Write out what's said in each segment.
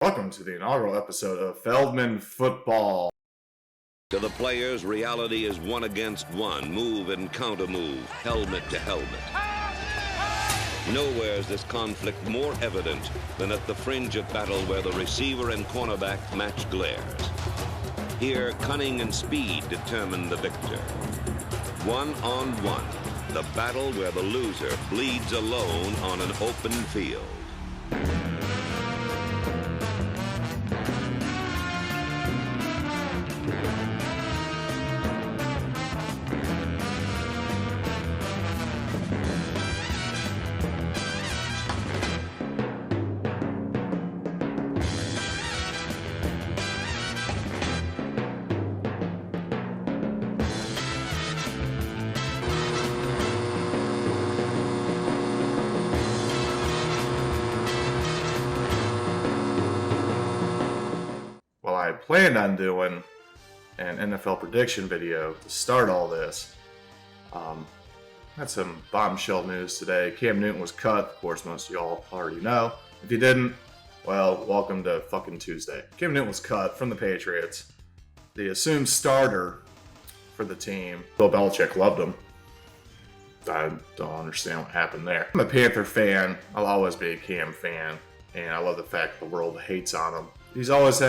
welcome to the inaugural episode of Feldman Football. To the players, reality is one against one, move and counter move, helmet to helmet. Nowhere is this conflict more evident than at the fringe of battle where the receiver and cornerback match glares. Here, cunning and speed determine the victor. One-on-one, the battle where the loser bleeds alone on an open field. I planned on doing an NFL prediction video to start all this. Had some bombshell news today. Cam Newton was cut. Of course, most of y'all already know. If you didn't, well, welcome to fucking Tuesday. Cam Newton was cut from the Patriots. The assumed starter for the team. Bill Belichick loved him. I don't understand what happened there. I'm a Panther fan. I'll always be a Cam fan. And I love the fact the world hates on him. He's always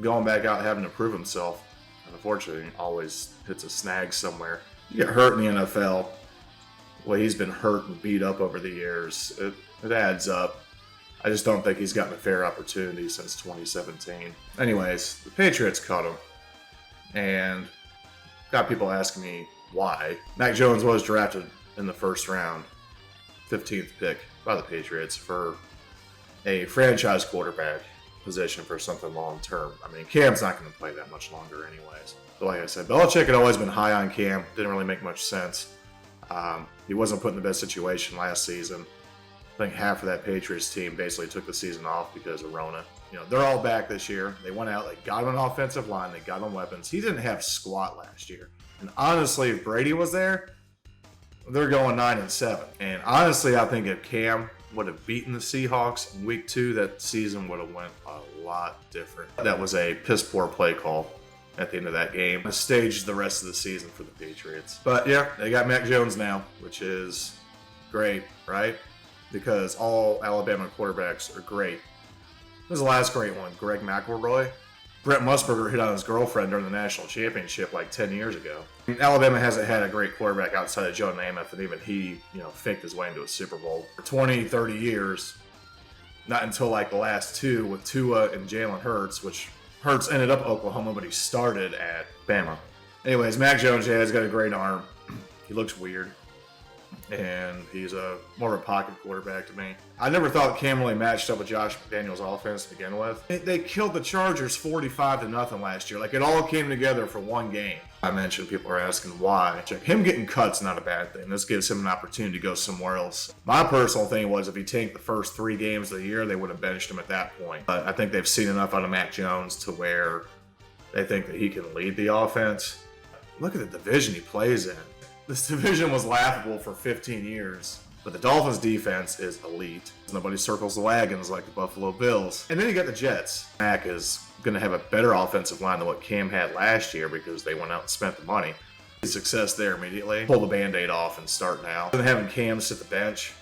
going back out having to prove himself. Unfortunately, he always hits a snag somewhere. You get hurt in the NFL. Well, he's been hurt and beat up over the years. It adds up. I just don't think he's gotten a fair opportunity since 2017. Anyways, the Patriots cut him. And got people asking me why. Mac Jones was drafted in the first round, 15th pick by the Patriots for a franchise quarterback position for something long term. I mean, Cam's not going to play that much longer anyways. But like I said, Belichick had always been high on Cam. Didn't really make much sense. He wasn't put in the best situation last season. I think half of that Patriots team basically took the season off because of Rona. You know, they're all back this year. They went out, they got him an offensive line, they got him weapons. He didn't have squat last year. And honestly, if Brady was there, they're going 9-7. And honestly, I think if Cam would have beaten the Seahawks in week 2, that season would have went a lot different. That was a piss poor play call at the end of that game. It staged the rest of the season for the Patriots. But yeah, they got Mac Jones now, which is great, right? Because all Alabama quarterbacks are great. This was the last great one, Greg McElroy. Brent Musburger hit on his girlfriend during the national championship like 10 years ago. Alabama hasn't had a great quarterback outside of Joe Namath, and even he, faked his way into a Super Bowl. For 20, 30 years, not until like the last 2 with Tua and Jalen Hurts, which Hurts ended up Oklahoma, but he started at Bama. Anyways, Mac Jones, yeah, he's got a great arm. He looks weird. And he's more of a pocket quarterback to me. I never thought Cam really matched up with Josh McDaniels' offense to begin with. They killed the Chargers 45-0 last year. Like, it all came together for one game. I mentioned people are asking why. Him getting cut's not a bad thing. This gives him an opportunity to go somewhere else. My personal thing was if he tanked the first 3 games of the year, they would have benched him at that point. But I think they've seen enough out of Mac Jones to where they think that he can lead the offense. Look at the division he plays in. This division was laughable for 15 years, but the Dolphins' defense is elite. Nobody circles the wagons like the Buffalo Bills. And then you got the Jets. Mac is going to have a better offensive line than what Cam had last year because they went out and spent the money. Success there immediately. Pull the Band-Aid off and start now. And having Cam sit the bench,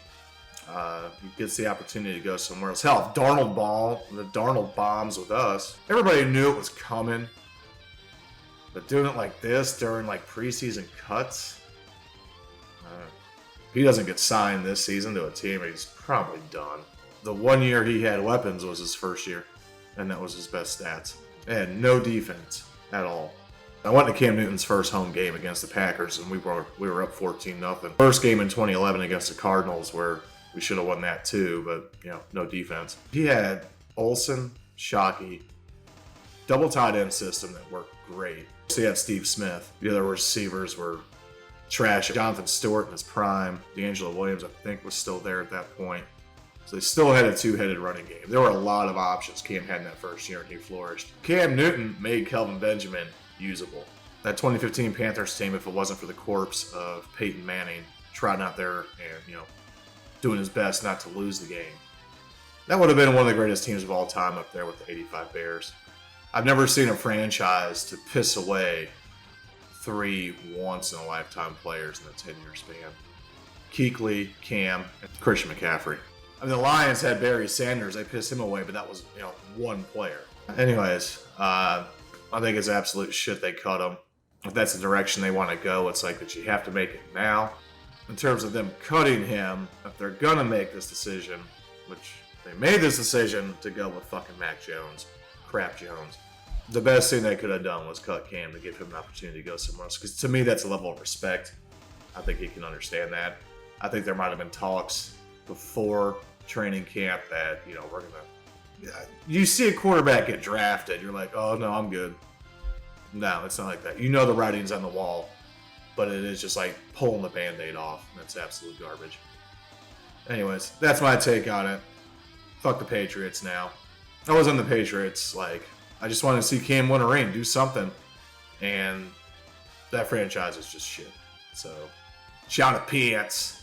he gets the opportunity to go somewhere else. Hell, if Darnold bombs with us, everybody knew it was coming. But doing it like this during like preseason cuts, if he doesn't get signed this season to a team, he's probably done. The 1 year he had weapons was his first year, and that was his best stats. And no defense at all. I went to Cam Newton's first home game against the Packers, and we were up 14-0. First game in 2011 against the Cardinals, where we should have won that too, but no defense. He had Olsen, Shockey, double tight end system that worked great. So he had Steve Smith. The other receivers were trash. Jonathan Stewart in his prime. D'Angelo Williams, I think, was still there at that point. So they still had a two-headed running game. There were a lot of options Cam had in that first year, and he flourished. Cam Newton made Kelvin Benjamin usable. That 2015 Panthers team, if it wasn't for the corpse of Peyton Manning trotting out there and, doing his best not to lose the game, That would have been one of the greatest teams of all time up there with the 85 Bears. I've never seen a franchise to piss away 3 once-in-a-lifetime players in a 10-year span. Kuechly, Cam, and Christian McCaffrey. I mean, the Lions had Barry Sanders. They pissed him away, but that was, one player. Anyways, I think it's absolute shit they cut him. If that's the direction they want to go, it's like that you have to make it now. In terms of them cutting him, if they're going to make this decision, which they made this decision to go with fucking Mac Jones, crap Jones, the best thing they could have done was cut Cam to give him an opportunity to go somewhere else. Because to me, that's a level of respect. I think he can understand that. I think there might have been talks before training camp that, we're going to... You see a quarterback get drafted, you're like, oh, no, I'm good. No, it's not like that. You know the writing's on the wall, but it is just like pulling the Band-Aid off. And that's absolute garbage. Anyways, that's my take on it. Fuck the Patriots now. I was on the Patriots, I just wanted to see Cam win a ring, do something. And that franchise is just shit. So, shout out Pants.